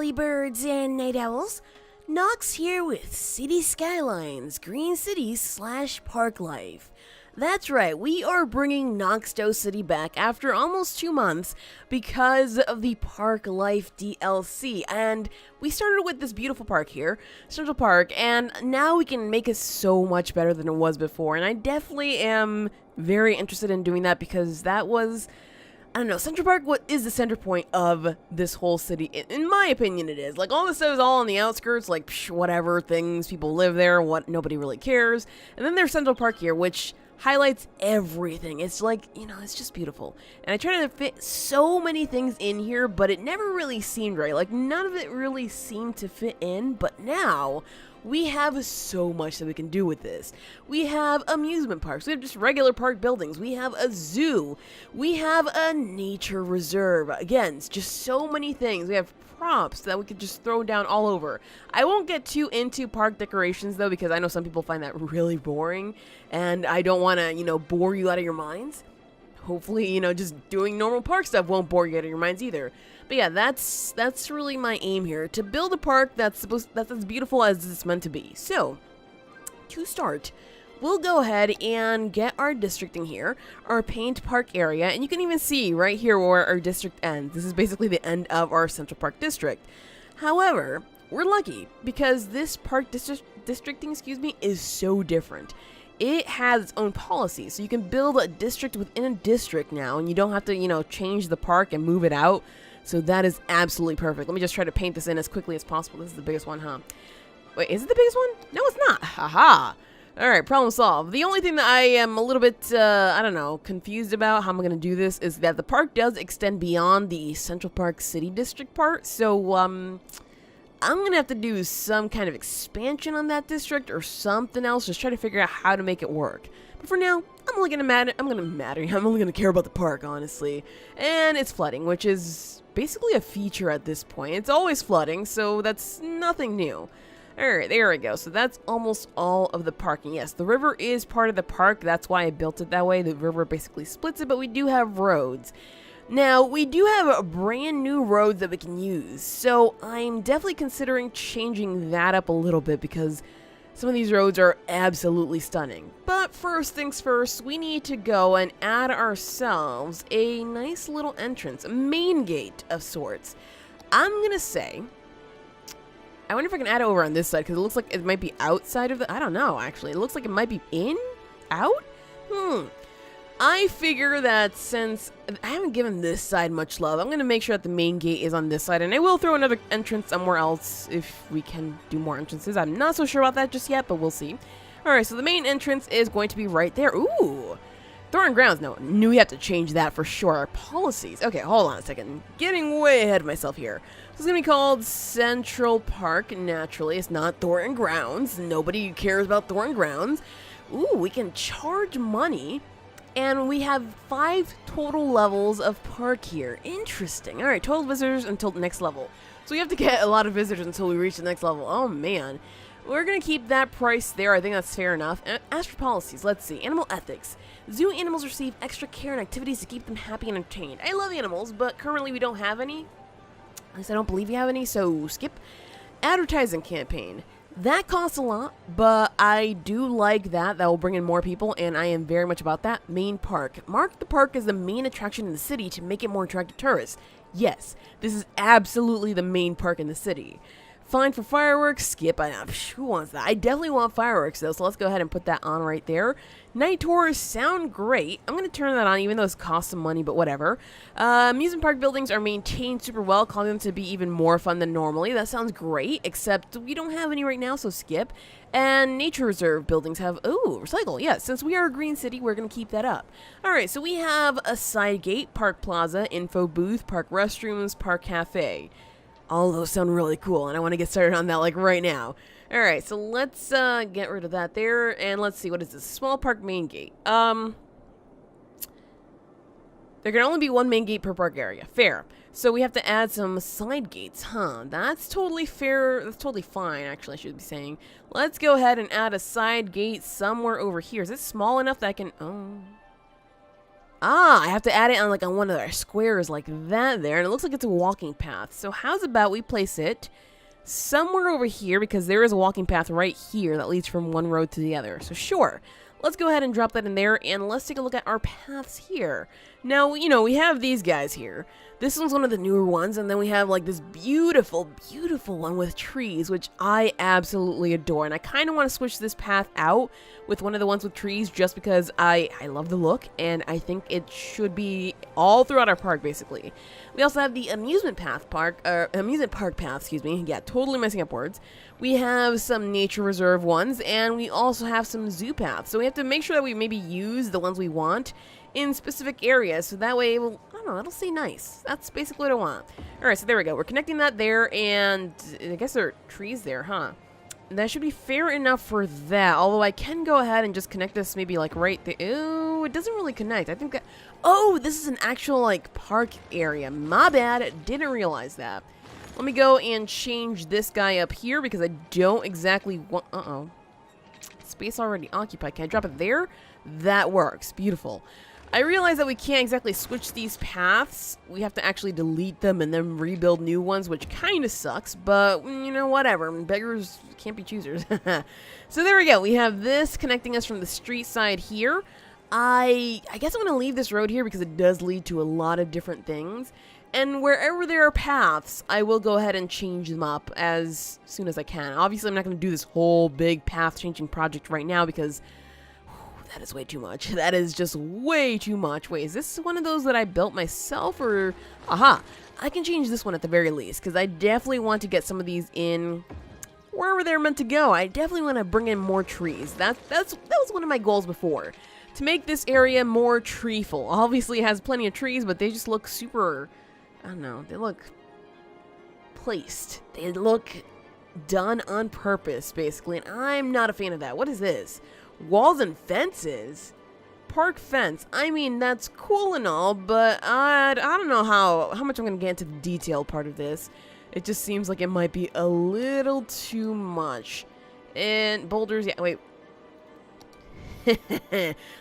early birds and night owls. Knox here with City Skylines, Green Cities / Parklife. That's right, we are bringing Knoxdow City back after almost 2 months because of the Parklife DLC. And we started with this beautiful park here, Central Park, and now we can make it so much better than it was before. And I definitely am very interested in doing that because that was, I don't know, Central Park what is the center point of this whole city. In my opinion, it is. Like, all this stuff is all on the outskirts, like, whatever, things, people live there, what, nobody really cares. And then there's Central Park here, which highlights everything. It's like, you know, it's just beautiful. And I try to fit so many things in here, but it never really seemed right. Like, none of it really seemed to fit in, but now we have so much that we can do with this. We have amusement parks, we have just regular park buildings, we have a zoo, we have a nature reserve. Again, it's just so many things. We have props that we could just throw down all over. I won't get too into park decorations though, because I know some people find that really boring, and I don't want to, you know, bore you out of your minds. Hopefully, you know, just doing normal park stuff won't bore you out of your minds either. But yeah, that's really my aim here, to build a park that's as beautiful as it's meant to be. So, to start, we'll go ahead and get our districting here, our paint park area, and you can even see right here where our district ends. This is basically the end of our Central Park district. However, we're lucky because this park districting, is so different. It has its own policy, so you can build a district within a district now, and you don't have to, you know, change the park and move it out. So that is absolutely perfect. Let me just try to paint this in as quickly as possible. This is the biggest one, huh? Wait, is it the biggest one? No, it's not. Haha. Alright, problem solved. The only thing that I am a little bit, I don't know, confused about how I'm going to do this is that the park does extend beyond the Central Park City District part. So, I'm going to have to do some kind of expansion on that district or something else. Just try to figure out how to make it work. But for now, I'm only going to care about the park, honestly. And it's flooding, which is basically a feature at this point. It's always flooding, so that's nothing new. Alright, there we go. So that's almost all of the parking. Yes, the river is part of the park. That's why I built it that way. The river basically splits it, but we do have roads. Now, we do have a brand new road that we can use, so I'm definitely considering changing that up a little bit because some of these roads are absolutely stunning. But first things first, we need to go and add ourselves a nice little entrance, a main gate of sorts. I'm gonna say, I wonder if I can add it over on this side because it looks like it might be outside of the, I don't know actually, it looks like it might be in? Out? I figure that since I haven't given this side much love, I'm going to make sure that the main gate is on this side, and I will throw another entrance somewhere else if we can do more entrances. I'm not so sure about that just yet, but we'll see. Alright, so the main entrance is going to be right there. Ooh! Thorn Grounds. No, knew we have to change that for sure. Our policies. Okay, hold on a second. Getting way ahead of myself here. So it's going to be called Central Park, naturally. It's not Thorn Grounds. Nobody cares about Thorn Grounds. Ooh, we can charge money. And we have 5 total levels of park here. Interesting. Alright, total visitors until the next level. So we have to get a lot of visitors until we reach the next level. Oh, man. We're going to keep that price there. I think that's fair enough. As for policies, let's see. Animal ethics. Zoo animals receive extra care and activities to keep them happy and entertained. I love animals, but currently we don't have any. At least I don't believe we have any, so skip. Advertising campaign. That costs a lot, but I do like that. That will bring in more people, and I am very much about that. Main park. Mark the park as the main attraction in the city to make it more attractive to tourists. Yes, this is absolutely the main park in the city. Fine for fireworks, skip. Who wants that? I definitely want fireworks though, so let's go ahead and put that on right there. Night tours sound great. I'm going to turn that on even though it costs some money, but whatever. Amusement park buildings are maintained super well, causing them to be even more fun than normally. That sounds great, except we don't have any right now, so skip. And nature reserve buildings have, ooh, recycle. Yeah, since we are a green city, we're going to keep that up. Alright, so we have a side gate, park plaza, info booth, park restrooms, park cafe. All those sound really cool, and I want to get started on that, like, right now. Alright, so let's get rid of that there, and let's see, what is this? Small park main gate. There can only be 1 main gate per park area. Fair. So we have to add some side gates, huh? That's totally fair. That's totally fine, actually, I should be saying. Let's go ahead and add a side gate somewhere over here. Is it small enough that I can... Oh... Ah, I have to add it on like on one of our squares like that there, and it looks like it's a walking path. So how's about we place it somewhere over here, because there is a walking path right here that leads from one road to the other. So sure, let's go ahead and drop that in there, and let's take a look at our paths here. Now, you know, we have these guys here. This one's one of the newer ones, and then we have like this beautiful, beautiful one with trees, which I absolutely adore. And I kind of want to switch this path out with one of the ones with trees just because I love the look, and I think it should be all throughout our park, basically. We also have the amusement park path, excuse me. Yeah, totally messing up words. We have some nature reserve ones, and we also have some zoo paths. So we have to make sure that we maybe use the ones we want in specific areas, so that way, well, I don't know, it'll stay nice. That's basically what I want. Alright, so there we go. We're connecting that there, and I guess there are trees there, huh? That should be fair enough for that, although I can go ahead and just connect this maybe like right there. Ooh, it doesn't really connect. I think that... Oh, this is an actual like park area. My bad. Didn't realize that. Let me go and change this guy up here because I don't exactly want... Uh-oh. Space already occupied. Can I drop it there? That works. Beautiful. I realize that we can't exactly switch these paths. We have to actually delete them and then rebuild new ones, which kind of sucks, but, you know, whatever. Beggars can't be choosers. So there we go. We have this connecting us from the street side here. I guess I'm going to leave this road here because it does lead to a lot of different things. And wherever there are paths, I will go ahead and change them up as soon as I can. Obviously, I'm not going to do this whole big path-changing project right now because... that is way too much. That is just way too much. Wait, is this one of those that I built myself, or... Aha! I can change this one at the very least, because I definitely want to get some of these in wherever they're meant to go. I definitely want to bring in more trees. That was one of my goals before. To make this area more treeful. Obviously, it has plenty of trees, but they just look super... I don't know. They look... placed. They look done on purpose, basically, and I'm not a fan of that. What is this? Walls and fences? Park fence. I mean, that's cool and all, but I don't know how much I'm going to get into the detail part of this. It just seems like it might be a little too much. And boulders, yeah, wait.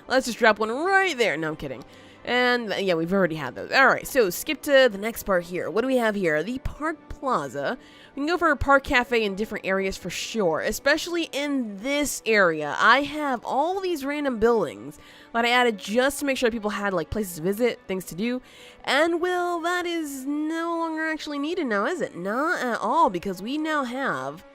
Let's just drop one right there. No, I'm kidding. And yeah, we've already had those. Alright, so skip to the next part here. What do we have here? The Park Plaza. We can go for a park cafe in different areas for sure, especially in this area. I have all these random buildings that I added just to make sure people had like places to visit, things to do. And well, that is no longer actually needed now, is it? Not at all, because we now have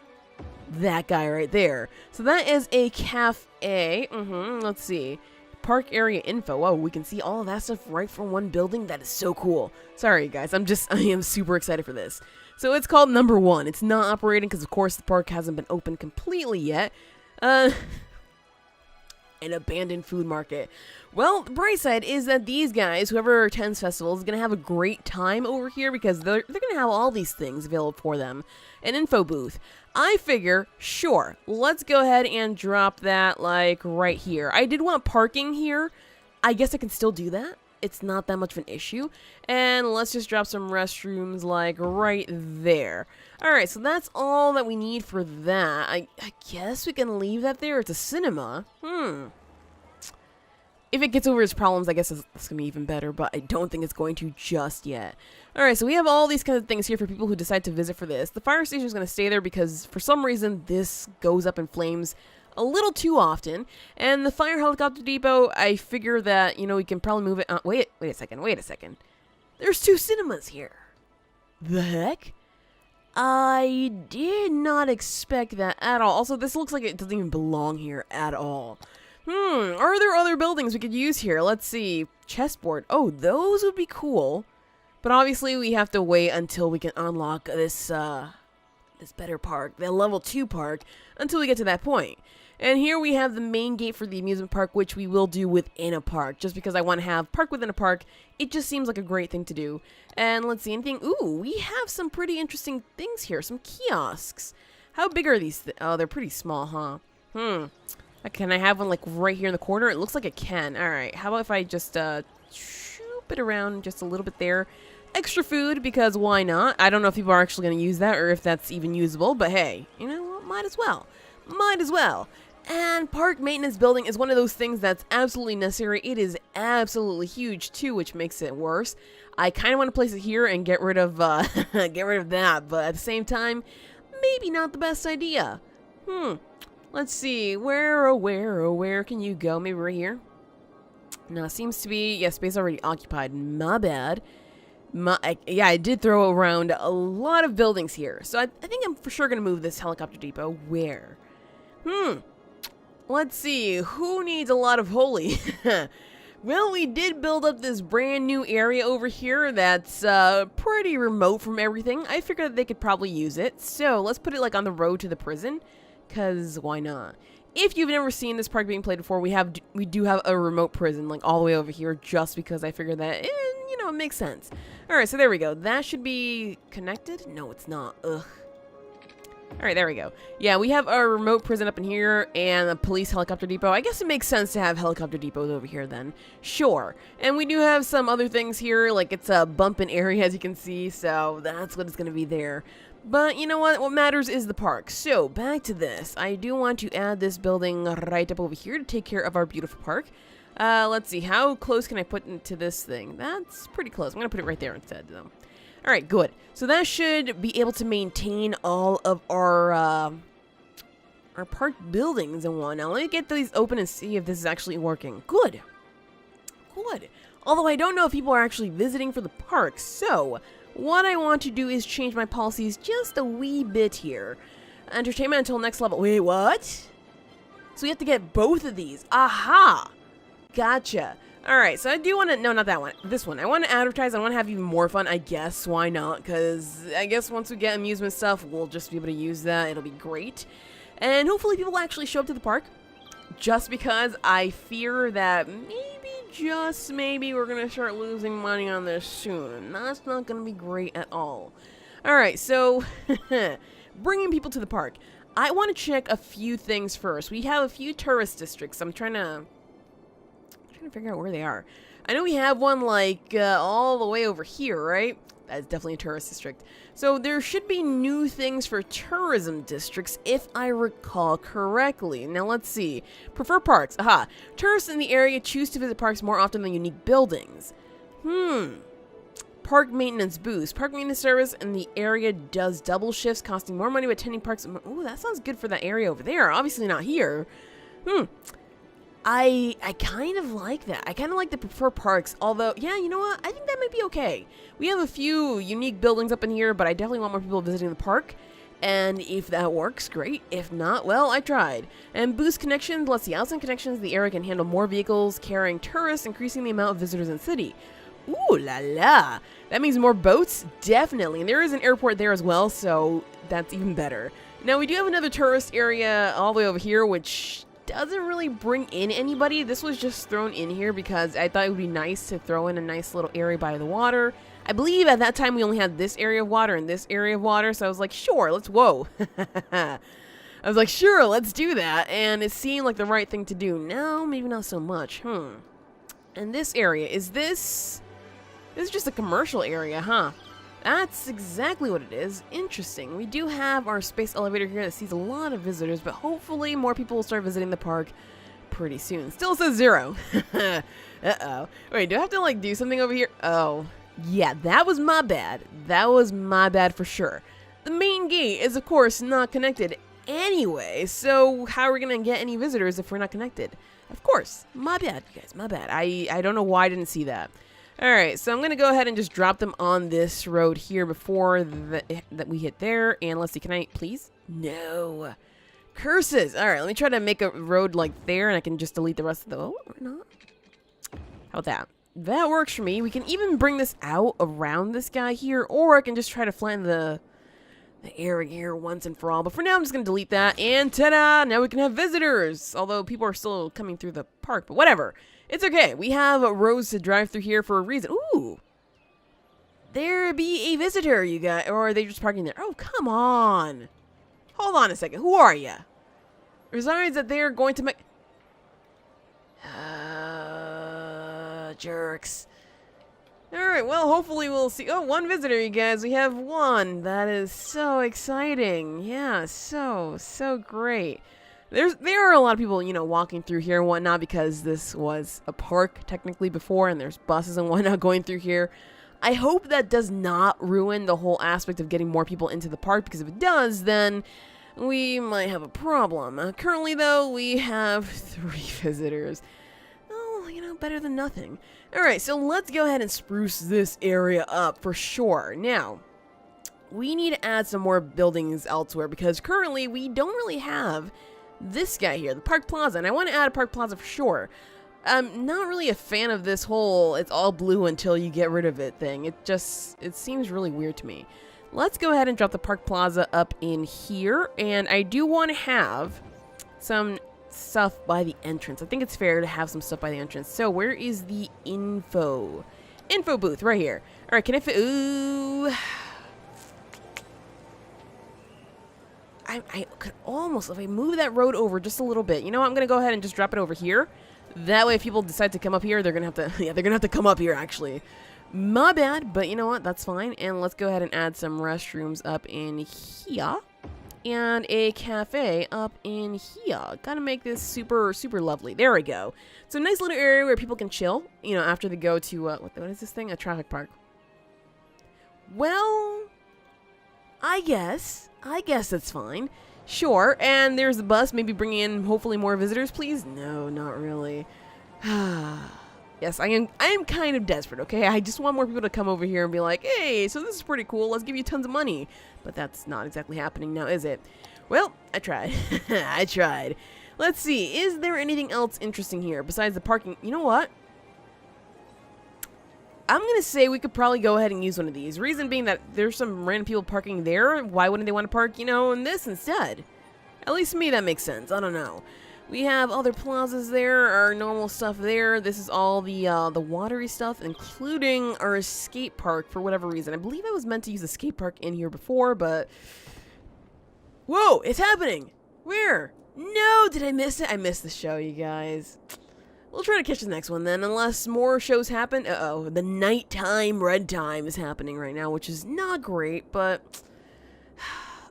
that guy right there. So that is a cafe. Let's see. Park area info. Oh, we can see all of that stuff right from one building. That is so cool. Sorry, guys. I am super excited for this. So it's called Number 1. It's not operating because, of course, the park hasn't been open completely yet. An abandoned food market. Well, the bright side is that these guys, whoever attends festivals, is going to have a great time over here because they're going to have all these things available for them. An info booth. I figure, sure, let's go ahead and drop that, like, right here. I did want parking here. I guess I can still do that. It's not that much of an issue. And let's just drop some restrooms, like, right there. Alright, so that's all that we need for that. I guess we can leave that there. It's a cinema. If it gets over its problems, I guess it's going to be even better, but I don't think it's going to just yet. Alright, so we have all these kinds of things here for people who decide to visit for this. The fire station is going to stay there because, for some reason, this goes up in flames a little too often. And the fire helicopter depot, I figure that, you know, we can probably move it... wait a second. There's 2 cinemas here. The heck? I did not expect that at all. Also, this looks like it doesn't even belong here at all. Are there other buildings we could use here? Let's see. Chessboard. Oh, those would be cool. But obviously, we have to wait until we can unlock this better park, the level 2 park, until we get to that point. And here we have the main gate for the amusement park, which we will do within a park. Just because I want to have park within a park, it just seems like a great thing to do. And let's see, anything... Ooh, we have some pretty interesting things here. Some kiosks. How big are these? Oh, they're pretty small, huh? Can I have one, like, right here in the corner? It looks like I can. Alright, how about if I just, shoop it around just a little bit there. Extra food, because why not? I don't know if people are actually going to use that, or if that's even usable, but hey, you know what? Might as well. Might as well. And park maintenance building is one of those things that's absolutely necessary. It is absolutely huge too, which makes it worse. I kind of want to place it here and get rid of get rid of that, but at the same time, maybe not the best idea. Let's see. Where can you go? Maybe right here. No, seems to be, yeah, space already occupied. My bad. Yeah, I did throw around a lot of buildings here. So I think I'm for sure going to move this helicopter depot. Where? Let's see. Who needs a lot of holy? Well, we did build up this brand new area over here that's pretty remote from everything. I figured that they could probably use it. So let's put it like on the road to the prison. Because why not? If you've never seen this park being played before, we do have a remote prison like all the way over here just because I figured that, you know, it makes sense. Alright, so there we go. That should be connected? No, it's not. Ugh. Alright, there we go. Yeah, we have our remote prison up in here and a police helicopter depot. I guess it makes sense to have helicopter depots over here then. Sure. And we do have some other things here, like it's a bumping area as you can see, so that's what it's going to be there. But you know what? What matters is the park. So, back to this. I do want to add this building right up over here to take care of our beautiful park. Let's see. How close can I put into this thing? That's pretty close. I'm going to put it right there instead, though. Alright, good. So that should be able to maintain all of our park buildings and whatnot. Let me get these open and see if this is actually working. Good. Good. Although I don't know if people are actually visiting for the park, so what I want to do is change my policies just a wee bit here. Entertainment until next level. Wait, what? So we have to get both of these. Aha! Gotcha. Alright, so I do want to... No, not that one. This one. I want to advertise. I want to have even more fun. I guess. Why not? Because I guess once we get amusement stuff, we'll just be able to use that. It'll be great. And hopefully people will actually show up to the park. Just because I fear that maybe, just maybe, we're going to start losing money on this soon. And that's not going to be great at all. Alright, so bringing people to the park. I want to check a few things first. We have a few tourist districts. I'm trying to figure out where they are. I know we have one like all the way over here, right? That's definitely a tourist district. So there should be new things for tourism districts if I recall correctly. Now let's see. Prefer parks. Aha. Tourists in the area choose to visit parks more often than unique buildings. Park maintenance boost. Park maintenance service in the area does double shifts, costing more money but attending parks. Ooh, that sounds good for that area over there. Obviously not here. I kind of like that. I kind of like the prefer parks, although, yeah, you know what? I think that might be okay. We have a few unique buildings up in here, but I definitely want more people visiting the park. And if that works, great. If not, well, I tried. And boost connections lets the outside connections the area can handle more vehicles carrying tourists, increasing the amount of visitors in the city. Ooh la la. That means more boats? Definitely. And there is an airport there as well, so that's even better. Now, we do have another tourist area all the way over here, which doesn't really bring in anybody. This was just thrown in here because I thought it would be nice to throw in a nice little area by the water. I believe at that time we only had this area of water and this area of water, so I was like, sure, let's, whoa. I was like, sure, let's do that, and it seemed like the right thing to do. Now, maybe not so much, And this area, is this is just a commercial area, huh? That's exactly what it is. Interesting. We do have our space elevator here that sees a lot of visitors, but hopefully more people will start visiting the park pretty soon. Still says 0. Uh-oh. Wait, do I have to, like, do something over here? Oh. Yeah, that was my bad. That was my bad for sure. The main gate is, of course, not connected anyway, so how are we going to get any visitors if we're not connected? Of course. My bad, you guys. My bad. I don't know why I didn't see that. Alright, so I'm going to go ahead and just drop them on this road here before that we hit there. And let's see, can I, please? No. Curses. Alright, let me try to make a road like there, and I can just delete the rest of the, oh, or not. How about that? That works for me. We can even bring this out around this guy here, or I can just try to flatten the area here once and for all. But for now, I'm just going to delete that, and ta-da! Now we can have visitors! Although people are still coming through the park, but whatever. It's okay. We have roads to drive through here for a reason. Ooh! There be a visitor, you guys. Or are they just parking there? Oh, come on! Hold on a second. Who are you? Resides that they're going to make... jerks. Alright, well, hopefully we'll see... Oh, one visitor, you guys. We have one. That is so exciting. Yeah, so great. There are a lot of people, walking through here and whatnot because this was a park technically before, and there's buses and whatnot going through here. I hope that does not ruin the whole aspect of getting more people into the park, because if it does, then we might have a problem. Currently, though, we have 3 visitors. Oh, better than nothing. Alright, so let's go ahead and spruce this area up for sure. Now, we need to add some more buildings elsewhere, because currently we don't really have this guy here, the Park Plaza, and I want to add a Park Plaza for sure. I'm not really a fan of this whole it's all blue until you get rid of it thing. It seems really weird to me. Let's go ahead and drop the Park Plaza up in here, and I do want to have some stuff by the entrance. I think it's fair to have some stuff by the entrance. So where is the info booth? Right here. All right, can I fit? Ooh. I could almost, if I move that road over just a little bit, I'm going to go ahead and just drop it over here. That way, if people decide to come up here, they're going to have to, they're going to have to come up here, actually. My bad, but you know what? That's fine. And let's go ahead and add some restrooms up in here. And a cafe up in here. Gotta make this super, super lovely. There we go. So, nice little area where people can chill, after they go to, what is this thing? A traffic park. Well, I guess that's fine. Sure, and there's the bus, maybe bringing in hopefully more visitors, please? No, not really. Yes, I am kind of desperate, okay? I just want more people to come over here and be like, hey, so this is pretty cool, let's give you tons of money. But that's not exactly happening now, is it? Well, I tried. I tried. Let's see, is there anything else interesting here besides the parking? You know what? I'm going to say we could probably go ahead and use one of these. Reason being that there's some random people parking there. Why wouldn't they want to park, in this instead? At least to me, that makes sense. I don't know. We have other plazas there, our normal stuff there. This is all the watery stuff, including our skate park for whatever reason. I believe I was meant to use a skate park in here before, but... Whoa, it's happening! Where? No, did I miss it? I missed the show, you guys. We'll try to catch the next one then, unless more shows happen. Uh-oh, the nighttime red time is happening right now, which is not great, but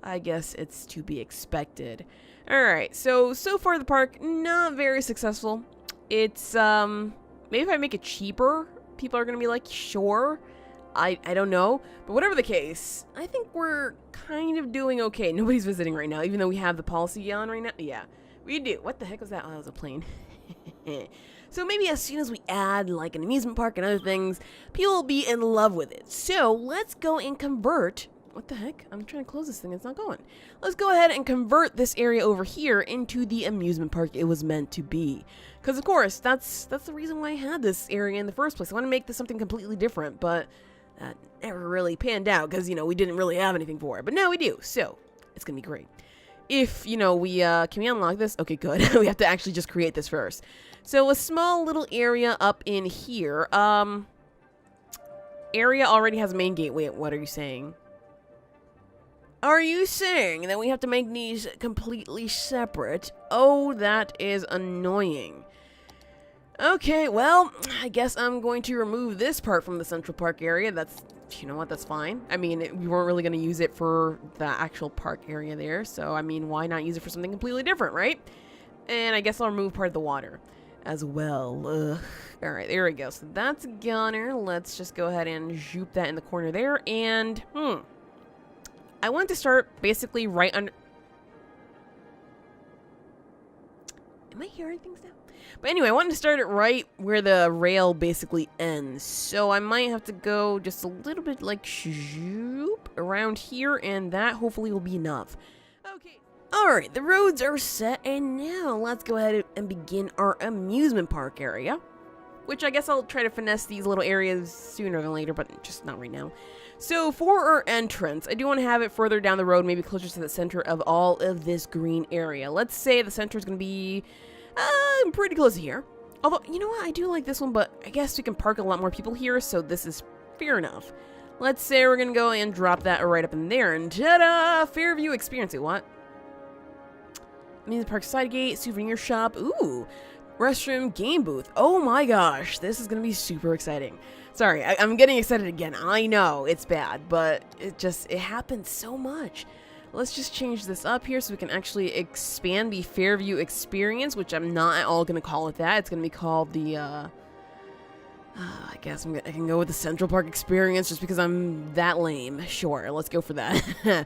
I guess it's to be expected. Alright, so far the park, not very successful. It's, maybe if I make it cheaper, people are gonna be like, sure. I don't know, but whatever the case, I think we're kind of doing okay. Nobody's visiting right now, even though we have the policy on right now. Yeah, we do. What the heck was that? Oh, that was a plane. So maybe as soon as we add like an amusement park and other things, people will be in love with it. So let's go and convert. What the heck? I'm trying to close this thing. It's not going. Let's go ahead and convert this area over here into the amusement park it was meant to be. Because of course, that's the reason why I had this area in the first place. I want to make this something completely different, but that never really panned out because, we didn't really have anything for it. But now we do. So it's going to be great. If, we, can we unlock this? Okay, good. We have to actually just create this first. So a small little area up in here. Area already has a main gate. Wait, what are you saying? Are you saying that we have to make these completely separate? Oh, that is annoying. Okay, well, I guess I'm going to remove this part from the Central Park area. That's, you know what, that's fine. I mean, we weren't really going to use it for the actual park area there. So, I mean, why not use it for something completely different, right? And I guess I'll remove part of the water as well. Ugh. All right, there we go. So that's Gunner. Let's just go ahead and zoop that in the corner there. And, I want to start basically right under... Am I hearing things now? But anyway, I wanted to start it right where the rail basically ends. So I might have to go just a little bit like zoop around here, and that hopefully will be enough. Okay. Alright, the roads are set, and now let's go ahead and begin our amusement park area. Which I guess I'll try to finesse these little areas sooner than later, but just not right now. So for our entrance, I do want to have it further down the road, maybe closer to the center of all of this green area. Let's say the center is going to be pretty close to here. Although, you know what? I do like this one, but I guess we can park a lot more people here, so this is fair enough. Let's say we're going to go and drop that right up in there, and ta-da! Fairview Experience. What? Amusement Park side gate, souvenir shop. Ooh, restroom, game booth. Oh my gosh, this is going to be super exciting. Sorry, I'm getting excited again. I know, it's bad, but it happens so much. let's just change this up here so we can actually expand the Fairview experience, which I'm not at all going to call it that. It's going to be called the, I guess I can go with the Central Park experience just because I'm that lame. Sure, let's go for that.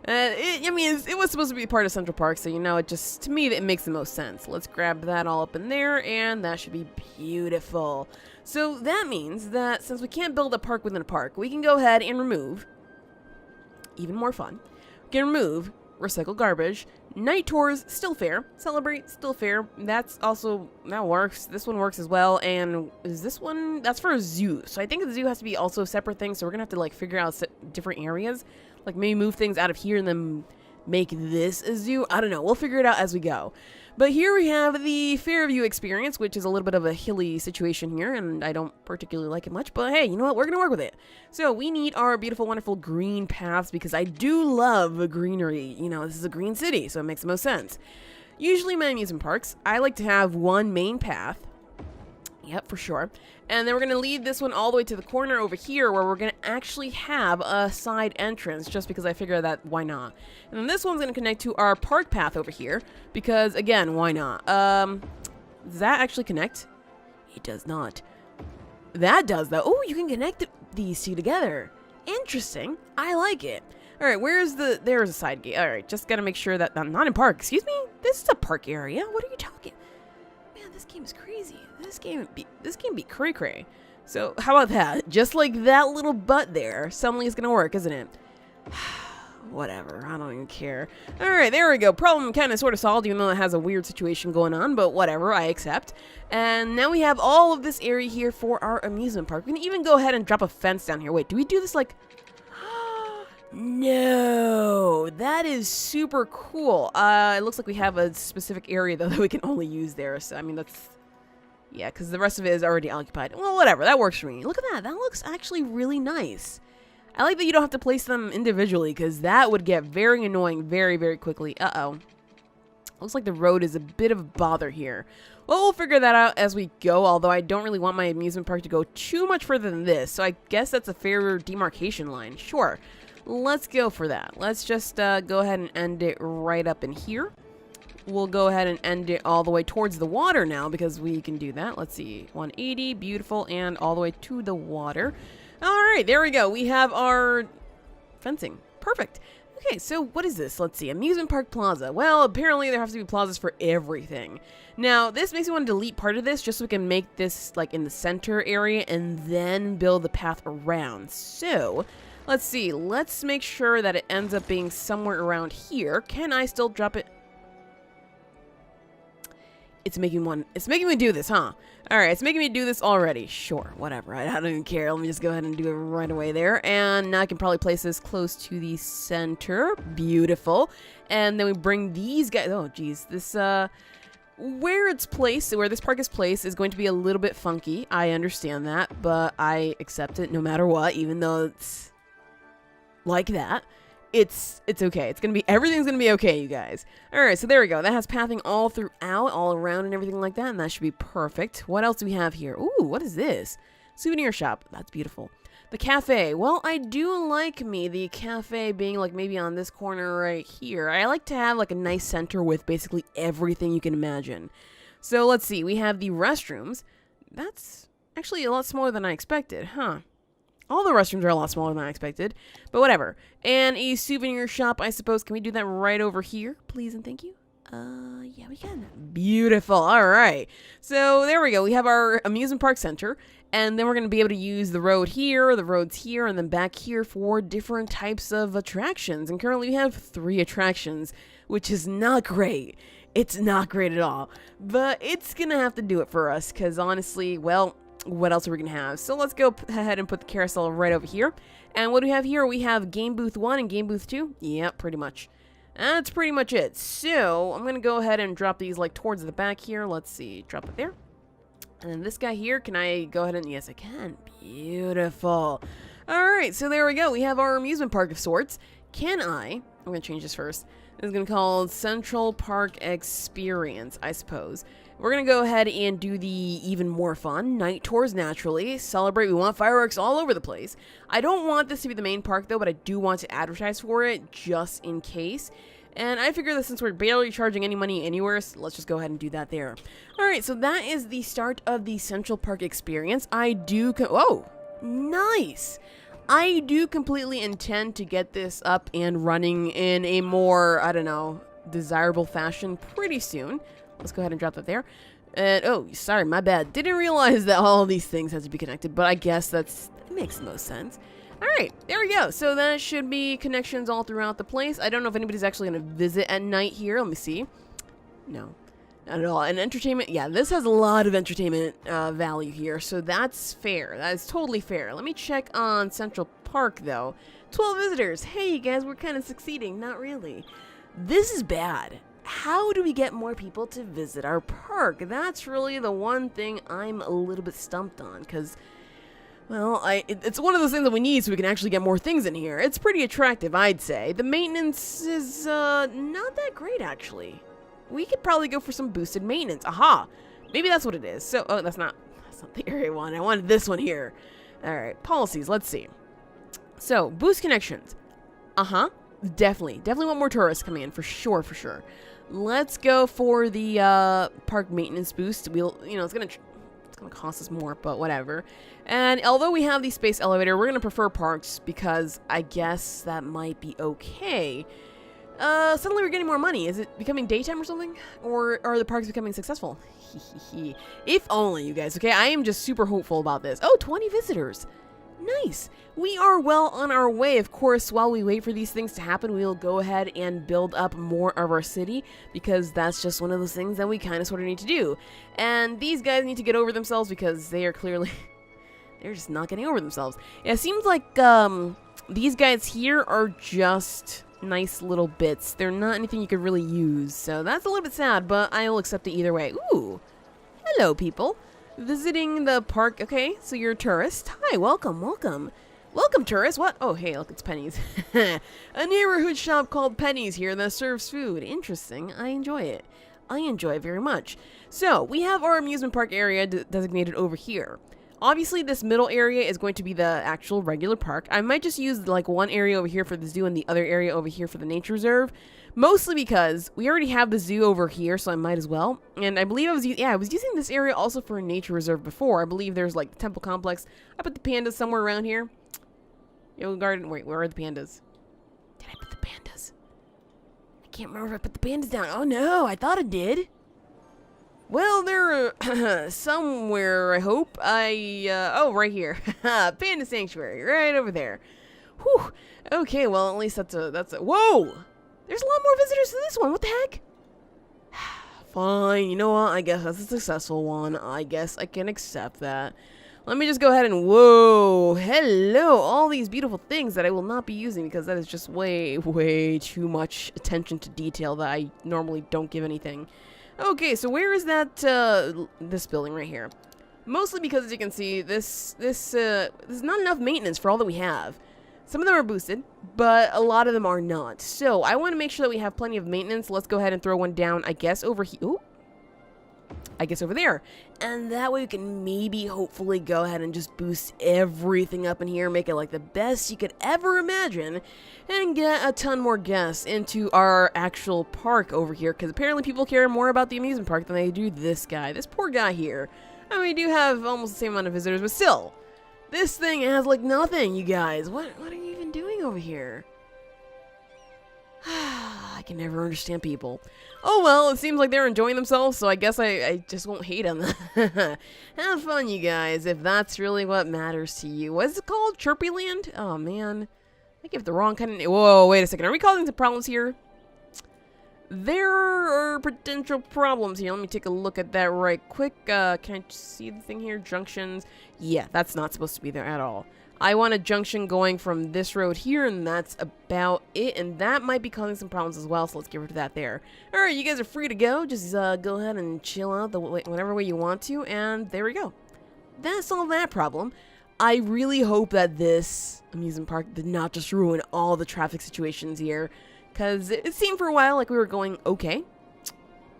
It was supposed to be part of Central Park, so, you know, it just, to me, it makes the most sense. Let's grab that all up in there, and that should be beautiful. So that means that since we can't build a park within a park, we can go ahead and remove, even more fun, we can remove recycle garbage. Night tours, still fair. Celebrate, still fair. That works. This one works as well. And is this one, that's for a zoo. So I think the zoo has to be also a separate thing. So we're going to have to like figure out different areas. Like maybe move things out of here and then make this a zoo. I don't know. We'll figure it out as we go. But here we have the Fairview experience, which is a little bit of a hilly situation here, and I don't particularly like it much, but hey, you know what? We're going to work with it. So we need our beautiful, wonderful green paths because I do love greenery. You know, this is a green city, so it makes the most sense. Usually my amusement parks, I like to have one main path. Yep, for sure. And then we're going to lead this one all the way to the corner over here where we're going to actually have a side entrance just because I figure that why not. And then this one's going to connect to our park path over here because, again, why not? Does that actually connect? It does not. That does, though. Oh, you can connect these two together. Interesting. I like it. All right, there's a side gate. All right, just got to make sure that I'm not in park. Excuse me? This is a park area. What are you talking? Man, this game is crazy. This game be cray-cray. So, how about that? Just like that little butt there, suddenly it's gonna work, isn't it? Whatever, I don't even care. Alright, there we go. Problem kind of sort of solved, even though it has a weird situation going on, but whatever, I accept. And now we have all of this area here for our amusement park. We can even go ahead and drop a fence down here. Wait, do we do this like... No, that is super cool. It looks like we have a specific area, though, that we can only use there. So, I mean, that's... Yeah, because the rest of it is already occupied. Well, whatever, that works for me. Look at that. That looks actually really nice. I like that you don't have to place them individually, because that would get very annoying very, very quickly. Uh-oh. Looks like the road is a bit of a bother here. Well, we'll figure that out as we go, although I don't really want my amusement park to go too much further than this. So I guess that's a fair demarcation line. Sure. Let's go for that. Let's just go ahead and end it right up in here. We'll go ahead and end it all the way towards the water now because we can do that. Let's see. 180, beautiful, and all the way to the water. All right, there we go. We have our fencing. Perfect. Okay, so what is this? Let's see. Amusement Park Plaza. Well, apparently there has to be plazas for everything. Now, this makes me want to delete part of this just so we can make this like in the center area and then build the path around. So... let's see. Let's make sure that it ends up being somewhere around here. Can I still drop it? It's making me do this, huh? Alright, it's making me do this already. Sure, whatever. I don't even care. Let me just go ahead and do it right away there. And now I can probably place this close to the center. Beautiful. And then we bring these guys. Oh, geez. This, where this park is placed is going to be a little bit funky. I understand that, but I accept it no matter what, even though it's like that. It's okay. Everything's gonna be okay, you guys. Alright, so there we go. That has pathing all throughout, all around and everything like that, and that should be perfect. What else do we have here? Ooh, what is this? Souvenir shop. That's beautiful. The cafe. Well, I do like the cafe being like maybe on this corner right here. I like to have like a nice center with basically everything you can imagine. So let's see. We have the restrooms. That's actually a lot smaller than I expected, huh? All the restrooms are a lot smaller than I expected, but whatever. And a souvenir shop, I suppose. Can we do that right over here, please and thank you? Yeah, we can. Beautiful. All right. So there we go. We have our amusement park center, and then we're going to be able to use the road here, the roads here, and then back here for different types of attractions. And currently we have 3 attractions, which is not great. It's not great at all. But it's going to have to do it for us, because honestly, well... what else are we gonna have? So let's go ahead and put the carousel right over here. And what do we have here? We have game booth 1 and game booth 2. Yep, pretty much. That's pretty much it. So I'm gonna go ahead and drop these like towards the back here. Let's see, drop it there. And then this guy here, can I go ahead and, yes I can. Beautiful. Alright, so there we go. We have our amusement park of sorts. I'm gonna change this first. It's gonna be called Central Park Experience, I suppose. We're going to go ahead and do the even more fun night tours naturally. Celebrate. We want fireworks all over the place. I don't want this to be the main park, though, but I do want to advertise for it just in case. And I figure that since we're barely charging any money anywhere, so let's just go ahead and do that there. Alright, so that is the start of the Central Park experience. I do... Whoa! Nice! I do completely intend to get this up and running in a more, I don't know, desirable fashion pretty soon. Let's go ahead and drop that there. And, oh, sorry, my bad. Didn't realize that all these things had to be connected, but I guess that makes the most sense. Alright, there we go. So that should be connections all throughout the place. I don't know if anybody's actually going to visit at night here. Let me see. No, not at all. And entertainment, yeah, this has a lot of entertainment value here, so that's fair. That is totally fair. Let me check on Central Park, though. 12 visitors. Hey, you guys, we're kind of succeeding. Not really. This is bad. How do we get more people to visit our park? That's really the one thing I'm a little bit stumped on, because, well, it's one of those things that we need so we can actually get more things in here. It's pretty attractive, I'd say. The maintenance is not that great, actually. We could probably go for some boosted maintenance. Aha! Maybe that's what it is. So, oh, that's not the area one. I wanted this one here. Alright, policies, let's see. So, boost connections. Definitely want more tourists coming in, for sure. Let's go for the park maintenance boost. It's gonna cost us more, but whatever. And although we have the space elevator, we're gonna prefer parks because I guess that might be okay. Suddenly we're getting more money. Is it becoming daytime or something? Or are the parks becoming successful? If only, you guys, okay? I am just super hopeful about this. Oh, 20 visitors. Nice. We are well on our way. Of course, while we wait for these things to happen, we'll go ahead and build up more of our city because that's just one of those things that we kind of sort of need to do. And these guys need to get over themselves because they are clearly... they're just not getting over themselves. Yeah, it seems like these guys here are just nice little bits. They're not anything you could really use. So that's a little bit sad, but I'll accept it either way. Ooh. Hello, people. Visiting the park. Okay, so you're a tourist. Hi, welcome. Welcome, tourist. What? Oh, hey, look, it's Penny's. A neighborhood shop called Penny's here that serves food. Interesting. I enjoy it. Very much. So, we have our amusement park area designated over here. Obviously, this middle area is going to be the actual regular park. I might just use, like, one area over here for the zoo and the other area over here for the nature reserve. Mostly because we already have the zoo over here, so I might as well. And I believe I was using this area also for a nature reserve before. I believe there's, like, the temple complex. I put the pandas somewhere around here. Yoga garden. Wait, where are the pandas? Did I put the pandas? I can't remember if I put the pandas down. Oh, no, I thought I did. Well, they're somewhere, I hope. Oh, right here. Panda Sanctuary, right over there. Whew. Okay, well, at least that's a, whoa! There's a lot more visitors to this one. What the heck? Fine, you know what? I guess that's a successful one. I guess I can accept that. Let me just go ahead and, whoa, hello, all these beautiful things that I will not be using because that is just way too much attention to detail that I normally don't give anything. Okay, so where is that, this building right here? Mostly because, as you can see, this is not enough maintenance for all that we have. Some of them are boosted, but a lot of them are not. So, I want to make sure that we have plenty of maintenance. Let's go ahead and throw one down, I guess, over here. Ooh. I guess over there. And that way we can maybe, hopefully, go ahead and just boost everything up in here, make it like the best you could ever imagine, and get a ton more guests into our actual park over here, because apparently people care more about the amusement park than they do this guy. This poor guy here. I mean, we do have almost the same amount of visitors, but still, this thing has like nothing, you guys. What are you even doing over here? I can never understand people. Oh well, it seems like they're enjoying themselves, so I guess I just won't hate them. Have fun, you guys, if that's really what matters to you. What is it called? Chirpyland? Oh man, I give the wrong kind of... Whoa, wait a second. Are we causing some problems here? There are potential problems here. Let me take a look at that right quick. Can I see the thing here? Junctions. Yeah, that's not supposed to be there at all. I want a junction going from this road here, and that's about it. And that might be causing some problems as well, so let's get rid of that there. Alright, you guys are free to go. Just go ahead and chill out whatever way you want to, and there we go. That solved that problem. I really hope that this amusement park did not just ruin all the traffic situations here, because it seemed for a while like we were going okay.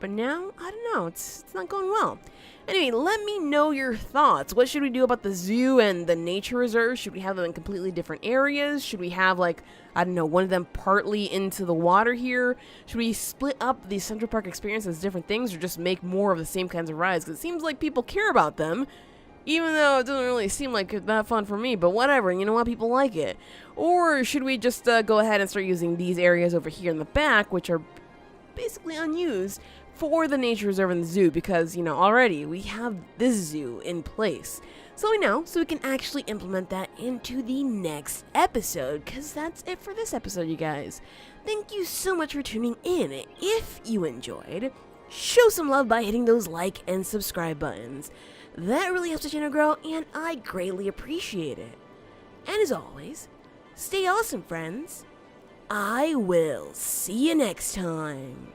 But now, I don't know, it's not going well. Anyway, let me know your thoughts. What should we do about the zoo and the nature reserve? Should we have them in completely different areas? Should we have, like, I don't know, one of them partly into the water here? Should we split up the Central Park experience as different things, or just make more of the same kinds of rides? Because it seems like people care about them, even though it doesn't really seem like it's that fun for me, but whatever, you know what, people like it. Or should we just go ahead and start using these areas over here in the back, which are basically unused, for the nature reserve and the zoo, because, you know, already we have this zoo in place. So we know, so we can actually implement that into the next episode, because that's it for this episode, you guys. Thank you so much for tuning in. If you enjoyed, show some love by hitting those like and subscribe buttons. That really helps the channel grow, and I greatly appreciate it. And as always, stay awesome, friends. I will see you next time.